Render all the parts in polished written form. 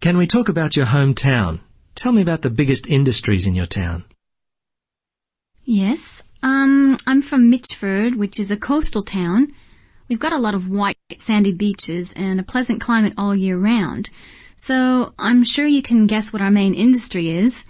Can we talk about your hometown? Tell me about the biggest industries in your town. Yes, I'm from Mitchford, which is a coastal town. We've got a lot of white sandy beaches and a pleasant climate all year round. So I'm sure you can guess what our main industry is.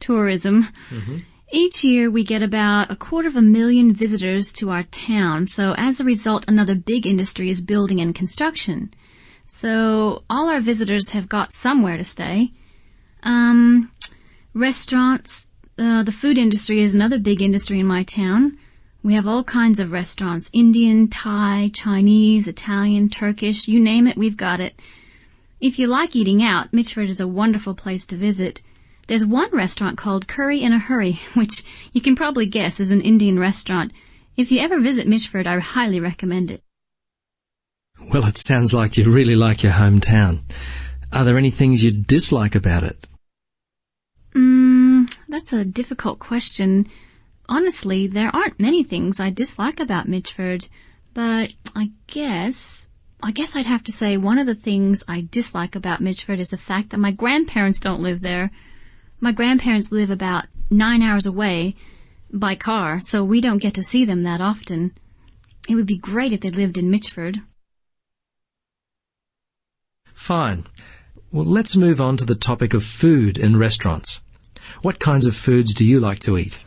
Tourism. Mm-hmm. Each year we get about 250,000 visitors to our town, so as a result another big industry is building and construction. So all our visitors have got somewhere to stay. Restaurants, the food industry is another big industry in my town. We have all kinds of restaurants, Indian, Thai, Chinese, Italian, Turkish, you name it, we've got it. If you like eating out, Mitchford is a wonderful place to visit. There's one restaurant called Curry in a Hurry, which you can probably guess is an Indian restaurant. If you ever visit Mitchford, I highly recommend it. Well, it sounds like you really like your hometown. Are there any things you dislike about it? That's a difficult question. Honestly, there aren't many things I dislike about Mitchford, but I guess I'd have to say one of the things I dislike about Mitchford is the fact that my grandparents don't live there. My grandparents live about 9 hours away by car, so we don't get to see them that often. It would be great if they lived in Mitchford. Fine. Well, let's move on to the topic of food in restaurants. What kinds of foods do you like to eat?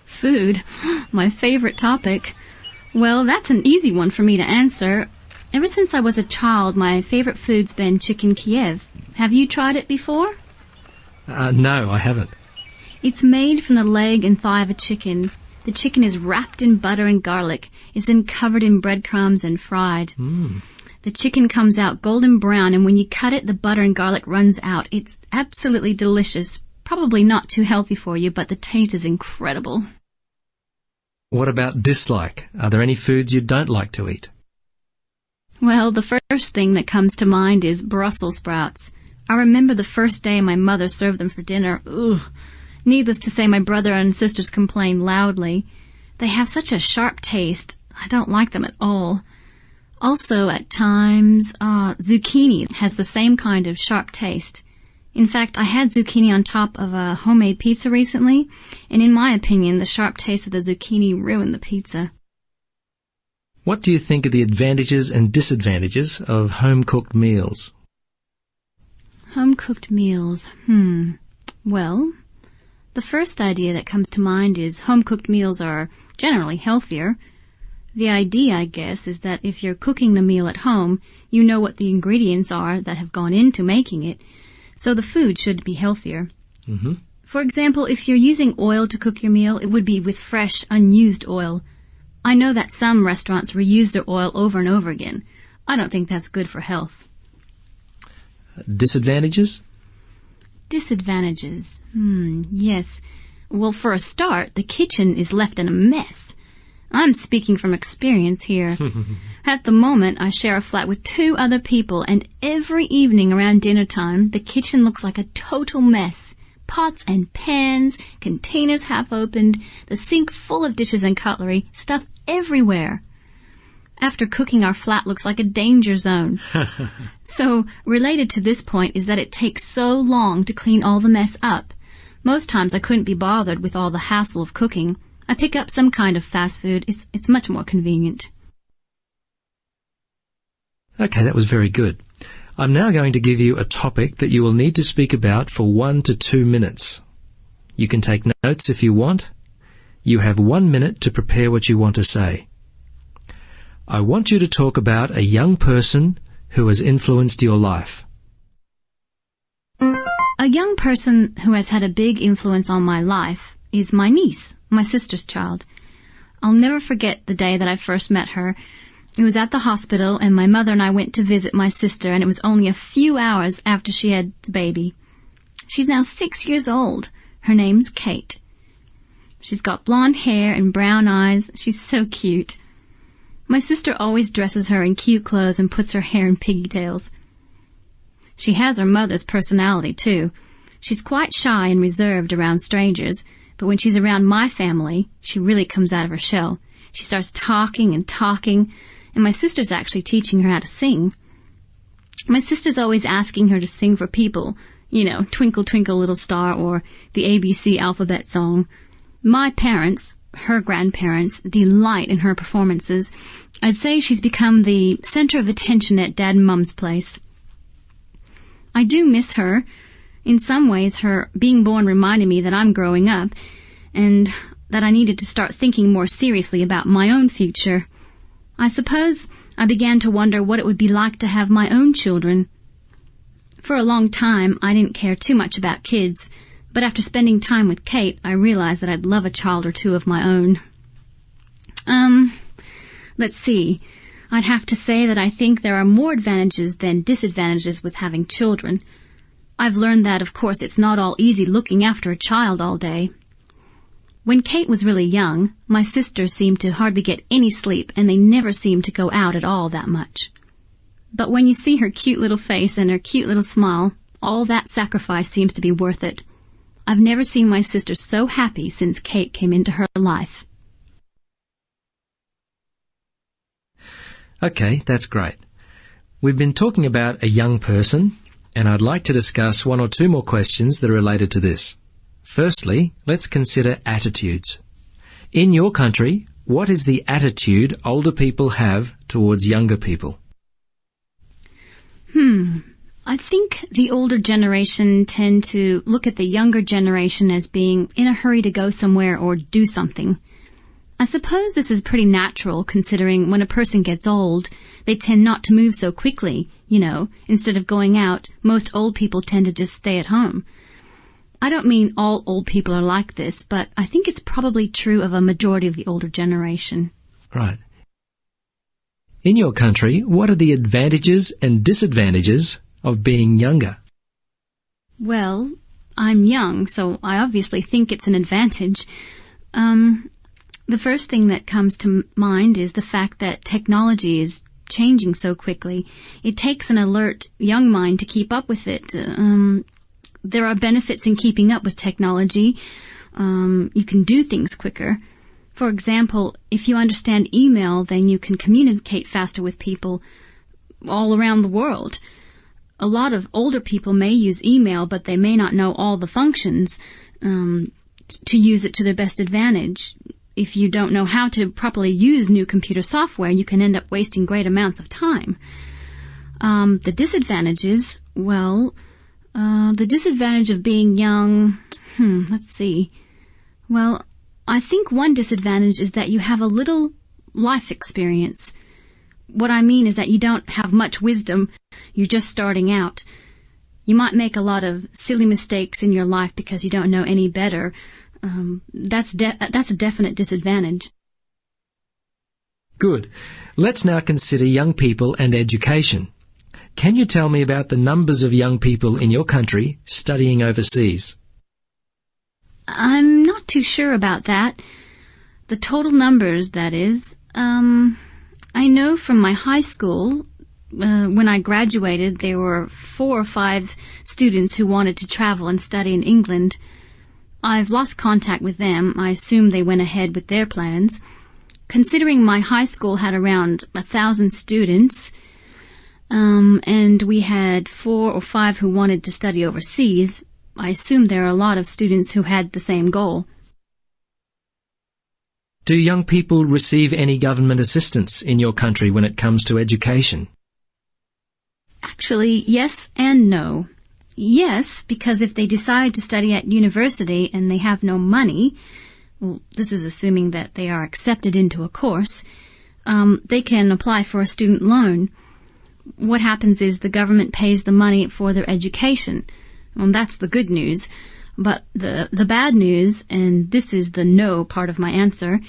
Food? My favorite topic. Well, that's an easy one for me to answer. Ever since I was a child, my favorite food's been chicken Kiev. Have you tried it before? No, I haven't. It's made from the leg and thigh of a chicken. The chicken is wrapped in butter and garlic. It's then covered in breadcrumbs and fried. The chicken comes out golden brown, and when you cut it, the butter and garlic runs out. It's absolutely delicious. Probably not too healthy for you, but the taste is incredible. What about dislike? Are there any foods you don't like to eat? Well, the first thing that comes to mind is Brussels sprouts. I remember the first day my mother served them for dinner. Ugh. Needless to say, my brother and sisters complained loudly. They have such a sharp taste. I don't like them at all. Also, at times, zucchini has the same kind of sharp taste. In fact, I had zucchini on top of a homemade pizza recently, and in my opinion, the sharp taste of the zucchini ruined the pizza. What do you think of the advantages and disadvantages of home-cooked meals? Home-cooked meals. Well, the first idea that comes to mind is home-cooked meals are generally healthier. The idea, I guess, is that if you're cooking the meal at home, you know what the ingredients are that have gone into making it, so the food should be healthier. Mm-hmm. For example, if you're using oil to cook your meal, it would be with fresh, unused oil. I know that some restaurants reuse their oil over and over again. I don't think that's good for health. Disadvantages? Disadvantages. Yes. Well, for a start, the kitchen is left in a mess. I'm speaking from experience here. At the moment, I share a flat with 2 other people, and every evening around dinner time, the kitchen looks like a total mess. Pots and pans, containers half opened, the sink full of dishes and cutlery, stuff everywhere. After cooking, our flat looks like a danger zone. So, related to this point is that it takes so long to clean all the mess up. Most times I couldn't be bothered with all the hassle of cooking. I pick up some kind of fast food. It's much more convenient. Okay, that was very good. I'm now going to give you a topic that you will need to speak about for 1 to 2 minutes. You can take notes if you want. You have 1 minute to prepare what you want to say. I want you to talk about a young person who has influenced your life. A young person who has had a big influence on my life is my niece, my sister's child. I'll never forget the day that I first met her. It was at the hospital, and my mother and I went to visit my sister, and it was only a few hours after she had the baby. She's now 6 years old. Her name's Kate. She's got blonde hair and brown eyes. She's so cute. My sister always dresses her in cute clothes and puts her hair in pigtails. She has her mother's personality, too. She's quite shy and reserved around strangers, but when she's around my family, she really comes out of her shell. She starts talking, and my sister's actually teaching her how to sing. My sister's always asking her to sing for people, Twinkle, Twinkle, Little Star, or the ABC alphabet song. My parents, her grandparents, delight in her performances. I'd say she's become the center of attention at Dad and Mum's place. I do miss her. In some ways, her being born reminded me that I'm growing up, and that I needed to start thinking more seriously about my own future. I suppose I began to wonder what it would be like to have my own children. For a long time, I didn't care too much about kids, but after spending time with Kate, I realized that I'd love a child or two of my own. Let's see. I'd have to say that I think there are more advantages than disadvantages with having children. I've learned that, of course, it's not all easy looking after a child all day. When Kate was really young, my sisters seemed to hardly get any sleep, and they never seemed to go out at all that much. But when you see her cute little face and her cute little smile, all that sacrifice seems to be worth it. I've never seen my sister so happy since Kate came into her life. Okay, that's great. We've been talking about a young person, and I'd like to discuss one or two more questions that are related to this. Firstly, let's consider attitudes. In your country, what is the attitude older people have towards younger people? I think the older generation tend to look at the younger generation as being in a hurry to go somewhere or do something. I suppose this is pretty natural, considering when a person gets old, they tend not to move so quickly. Instead of going out, most old people tend to just stay at home. I don't mean all old people are like this, but I think it's probably true of a majority of the older generation. Right. In your country, what are the advantages and disadvantages of being younger? Well, I'm young, so I obviously think it's an advantage. The first thing that comes to mind is the fact that technology is changing so quickly. It takes an alert young mind to keep up with it. There are benefits in keeping up with technology. You can do things quicker. For example, if you understand email, then you can communicate faster with people all around the world. A lot of older people may use email, but they may not know all the functions to use it to their best advantage. If you don't know how to properly use new computer software, you can end up wasting great amounts of time. The disadvantages, the disadvantage of being young, let's see. Well, I think one disadvantage is that you have a little life experience. What I mean is that you don't have much wisdom. You're just starting out. You might make a lot of silly mistakes in your life because you don't know any better. That's a definite disadvantage. Good. Let's now consider young people and education. Can you tell me about the numbers of young people in your country studying overseas? I'm not too sure about that. The total numbers, that is. I know from my high school, when I graduated, there were 4 or 5 students who wanted to travel and study in England. I've lost contact with them. I assume they went ahead with their plans. Considering my high school had around 1,000 students, and we had 4 or 5 who wanted to study overseas, I assume there are a lot of students who had the same goal. Do young people receive any government assistance in your country when it comes to education? Actually, yes and no. Yes, because if they decide to study at university and they have no money, well, this is assuming that they are accepted into a course, they can apply for a student loan. What happens is the government pays the money for their education. Well, that's the good news. But the bad news, and this is the no part of my answer,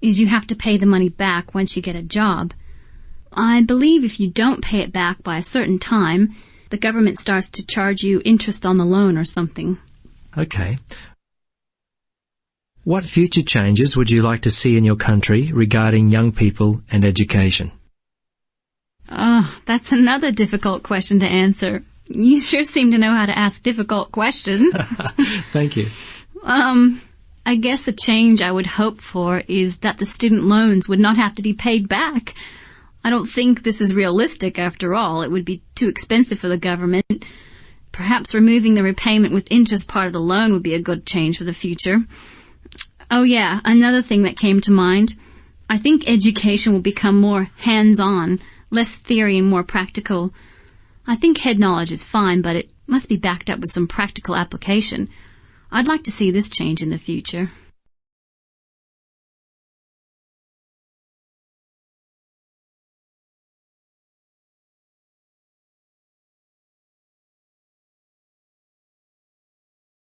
is you have to pay the money back once you get a job. I believe if you don't pay it back by a certain time, the government starts to charge you interest on the loan or something. Okay. What future changes would you like to see in your country regarding young people and education? Oh, that's another difficult question to answer. You sure seem to know how to ask difficult questions. Thank you. I guess a change I would hope for is that the student loans would not have to be paid back. I don't think this is realistic after all. It would be too too expensive for the government. Perhaps removing the repayment with interest part of the loan would be a good change for the future. Oh yeah, another thing that came to mind. I think education will become more hands-on, less theory and more practical. I think head knowledge is fine, but it must be backed up with some practical application. I'd like to see this change in the future.